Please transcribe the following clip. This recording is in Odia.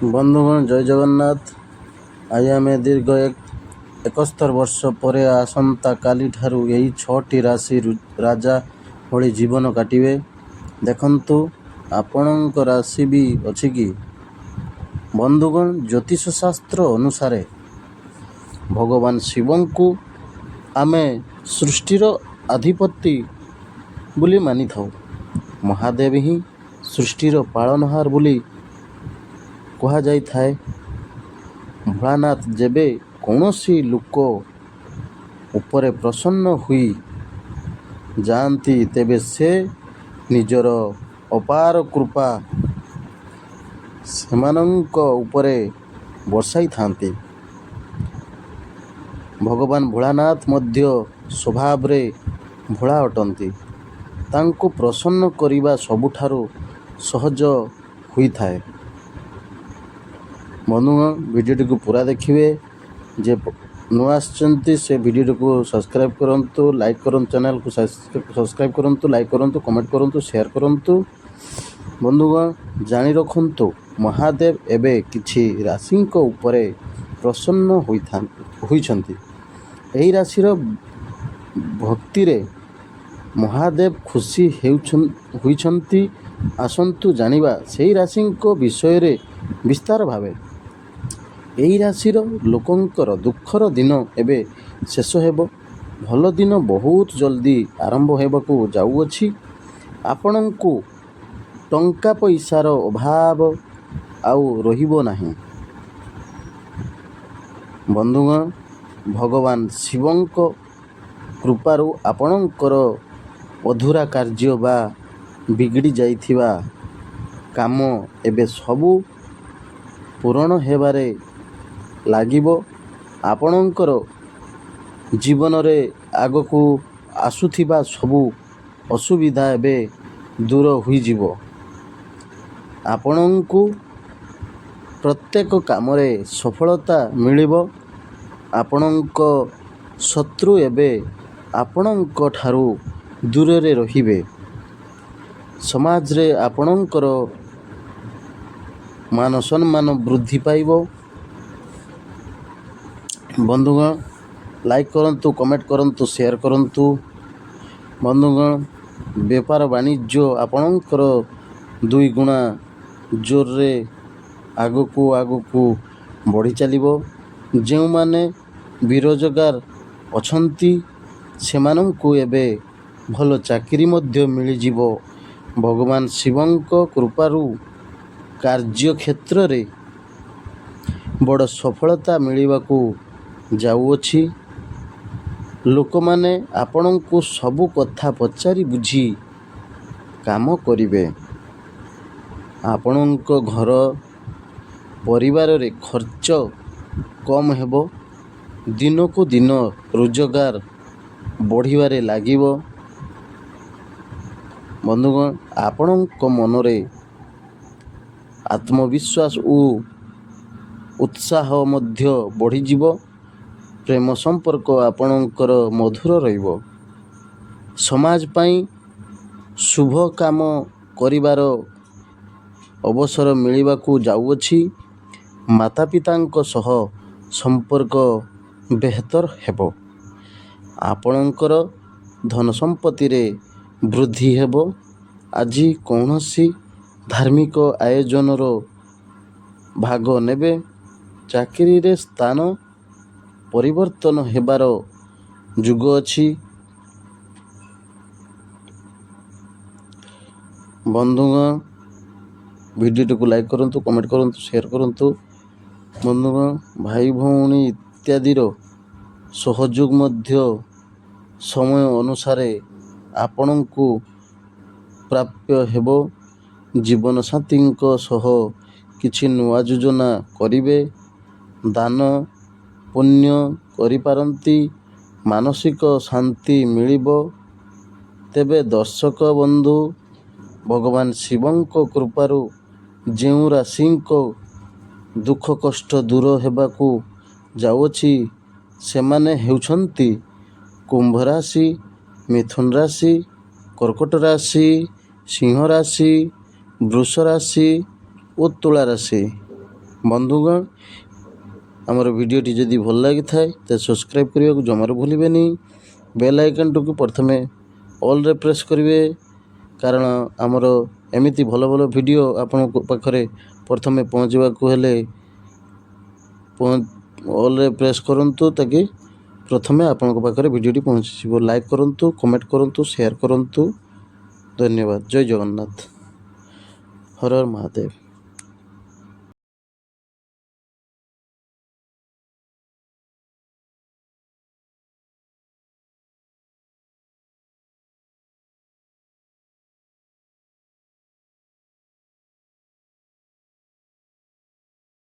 ବନ୍ଧୁଗଣ ଜୟ ଜଗନ୍ନାଥ। ଆଜି ଆମେ ଦୀର୍ଘ 71 ବର୍ଷ ପରେ ଆସନ୍ତା କାଲିଠାରୁ ଏହି 6ଟି ରାଶି ରାଜା ଭଳି ଜୀବନ କାଟିବେ। ଦେଖନ୍ତୁ ଆପଣଙ୍କ ରାଶି ବି ଅଛି କି? ବନ୍ଧୁଗଣ, ଜ୍ୟୋତିଷ ଶାସ୍ତ୍ର ଅନୁସାରେ ଭଗବାନ ଶିବଙ୍କୁ ଆମେ ସୃଷ୍ଟିର ଅଧିପତି ବୋଲି ମାନିଥାଉ। ମହାଦେବ ହିଁ ସୃଷ୍ଟିର ପାଳନହାର ବୋଲି କୁହାଯାଇଥାଏ। ଭୋଳାନାଥ ଯେବେ କୌଣସି ଲୋକ ଉପରେ ପ୍ରସନ୍ନ ହୋଇ ଯାଆନ୍ତି ତେବେ ସେ ନିଜର ଅପାର କୃପା ସେମାନଙ୍କ ଉପରେ ବର୍ଷାଇଥାନ୍ତି। ଭଗବାନ ଭୋଳାନାଥ ମଧ୍ୟ ସ୍ୱଭାବରେ ଭୋଳା ଅଟନ୍ତି। ତାଙ୍କୁ ପ୍ରସନ୍ନ କରିବା ସବୁଠାରୁ ସହଜ ହୋଇଥାଏ। ବନ୍ଧୁଗଣ, ଭିଡ଼ିଓଟିକୁ ପୁରା ଦେଖିବେ। ଯେ ନୂଆ ଆସିଛନ୍ତି ସେ ଭିଡ଼ିଓଟିକୁ ସବସ୍କ୍ରାଇବ୍ କରନ୍ତୁ, ଲାଇକ୍ କରନ୍ତୁ, ଚ୍ୟାନେଲକୁ ସବସ୍କ୍ରାଇବ୍ କରନ୍ତୁ, ଲାଇକ୍ କରନ୍ତୁ, କମେଣ୍ଟ କରନ୍ତୁ, ସେୟାର କରନ୍ତୁ। ବନ୍ଧୁଗଣ, ଜାଣି ରଖନ୍ତୁ, ମହାଦେବ ଏବେ କିଛି ରାଶିଙ୍କ ଉପରେ ପ୍ରସନ୍ନ ହୋଇଛନ୍ତି। ଏହି ରାଶିର ଭକ୍ତିରେ ମହାଦେବ ଖୁସି ହୋଇଛନ୍ତି। ଆସନ୍ତୁ ଜାଣିବା ସେହି ରାଶିଙ୍କ ବିଷୟରେ ବିସ୍ତାର ଭାବେ। ଏହି ରାଶିର ଲୋକଙ୍କର ଦୁଃଖର ଦିନ ଏବେ ଶେଷ ହେବ। ଭଲ ଦିନ ବହୁତ ଜଲ୍ଦି ଆରମ୍ଭ ହେବାକୁ ଯାଉଅଛି। ଆପଣଙ୍କୁ ଟଙ୍କା ପଇସାର ଅଭାବ ଆଉ ରହିବ ନାହିଁ। ବନ୍ଧୁଗଣ, ଭଗବାନ ଶିବଙ୍କ କୃପାରୁ ଆପଣଙ୍କର ଅଧୁରା କାର୍ଯ୍ୟ ବା ବିଗିଡ଼ି ଯାଇଥିବା କାମ ଏବେ ସବୁ ପୂରଣ ହେବାରେ ଲାଗିବ। ଆପଣଙ୍କର ଜୀବନରେ ଆଗକୁ ଆସୁଥିବା ସବୁ ଅସୁବିଧା ଏବେ ଦୂର ହୋଇଯିବ। ଆପଣଙ୍କୁ ପ୍ରତ୍ୟେକ କାମରେ ସଫଳତା ମିଳିବ। ଆପଣଙ୍କ ଶତ୍ରୁ ଏବେ ଆପଣଙ୍କ ଠାରୁ ଦୂରରେ ରହିବେ। ସମାଜରେ ଆପଣଙ୍କର ମାନ ସମ୍ମାନ ବୃଦ୍ଧି ପାଇବ। ବନ୍ଧୁଗଣ, ଲାଇକ୍ କରନ୍ତୁ, କମେଣ୍ଟ କରନ୍ତୁ, ସେୟାର କରନ୍ତୁ। ବନ୍ଧୁଗଣ, ବେପାର ବାଣିଜ୍ୟ ଆପଣଙ୍କର 2 ଗୁଣା ଜୋରରେ ଆଗକୁ ବଢ଼ି ଚାଲିବ। ଯେଉଁମାନେ ବେରୋଜଗାର ଅଛନ୍ତି ସେମାନଙ୍କୁ ଏବେ ଭଲ ଚାକିରି ମଧ୍ୟ ମିଳିଯିବ। ଭଗବାନ ଶିବଙ୍କ କୃପାରୁ କାର୍ଯ୍ୟକ୍ଷେତ୍ରରେ ବଡ଼ ସଫଳତା ମିଳିବାକୁ ଯାଉଅଛି। ଲୋକମାନେ ଆପଣଙ୍କୁ ସବୁ କଥା ପଚାରି ବୁଝି କାମ କରିବେ। ଆପଣଙ୍କ ଘର ପରିବାରରେ ଖର୍ଚ୍ଚ କମ୍ ହେବ। ଦିନକୁ ଦିନ ରୋଜଗାର ବଢ଼ିବାରେ ଲାଗିବ। ବନ୍ଧୁଗଣ, ଆପଣଙ୍କ ମନରେ ଆତ୍ମବିଶ୍ୱାସ ଓ ଉତ୍ସାହ ମଧ୍ୟ ବଢ଼ିଯିବ। ପ୍ରେମ ସମ୍ପର୍କ ଆପଣଙ୍କର ମଧୁର ରହିବ। ସମାଜ ପାଇଁ ଶୁଭ କାମ କରିବାର ଅବସର ମିଳିବାକୁ ଯାଉଅଛି। ମାତାପିତାଙ୍କ ସହ ସମ୍ପର୍କ ବେହତର ହେବ। ଆପଣଙ୍କର ଧନ ସମ୍ପତ୍ତିରେ ବୃଦ୍ଧି ହେବ। ଆଜି କୌଣସି ଧାର୍ମିକ ଆୟୋଜନର ଭାଗ ନେବେ। ଚାକିରିରେ ସ୍ଥାନ ପରିବର୍ତ୍ତନ ହେବାର ଯୋଗ ଅଛି। ବନ୍ଧୁଗଣ, ଭିଡ଼ିଓଟିକୁ ଲାଇକ୍ କରନ୍ତୁ, କମେଣ୍ଟ କରନ୍ତୁ, ସେୟାର କରନ୍ତୁ। ବନ୍ଧୁଗଣ, ଭାଇ ଭଉଣୀ ଇତ୍ୟାଦିର ସହଯୋଗ ମଧ୍ୟ ସମୟ ଅନୁସାରେ ଆପଣଙ୍କୁ ପ୍ରାପ୍ୟ ହେବ। ଜୀବନସାଥୀଙ୍କ ସହ କିଛି ନୂଆ ଯୋଜନା କରିବେ। ଦାନ ପୁଣ୍ୟ କରିପାରନ୍ତି। ମାନସିକ ଶାନ୍ତି ମିଳିବ। ତେବେ ଦର୍ଶକ ବନ୍ଧୁ, ଭଗବାନ ଶିବଙ୍କ କୃପାରୁ ଯେଉଁ ରାଶିଙ୍କ ଦୁଃଖ କଷ୍ଟ ଦୂର ହେବାକୁ ଯାଉଅଛି ସେମାନେ ହେଉଛନ୍ତି କୁମ୍ଭ ରାଶି, ମିଥୁନ ରାଶି, କର୍କଟ ରାଶି, ସିଂହ ରାଶି, ବୃଷ ରାଶି ଓ ତୁଳା ରାଶି। ବନ୍ଧୁଗଣ, ଆମର ଭିଡ଼ିଓଟି ଯଦି ଭଲ ଲାଗିଥାଏ ତେବେ ସବସ୍କ୍ରାଇବ୍ କରିବାକୁ ଜମାରୁ ଭୁଲିବେନି। ବେଲ୍ ଆଇକନ୍ଟିକୁ ପ୍ରଥମେ ଅଲ୍ରେ ପ୍ରେସ୍ କରିବେ, କାରଣ ଆମର ଏମିତି ଭଲ ଭଲ ଭିଡ଼ିଓ ଆପଣଙ୍କ ପାଖରେ ପ୍ରଥମେ ପହଞ୍ଚିବାକୁ ହେଲେ ଅଲ୍ରେ ପ୍ରେସ୍ କରନ୍ତୁ, ତାକି ପ୍ରଥମେ ଆପଣଙ୍କ ପାଖରେ ଭିଡ଼ିଓଟି ପହଞ୍ଚିଯିବ। ଲାଇକ୍ କରନ୍ତୁ, କମେଣ୍ଟ କରନ୍ତୁ, ସେୟାର କରନ୍ତୁ। ଧନ୍ୟବାଦ। ଜୟ ଜଗନ୍ନାଥ। ହର ହର ମହାଦେବ।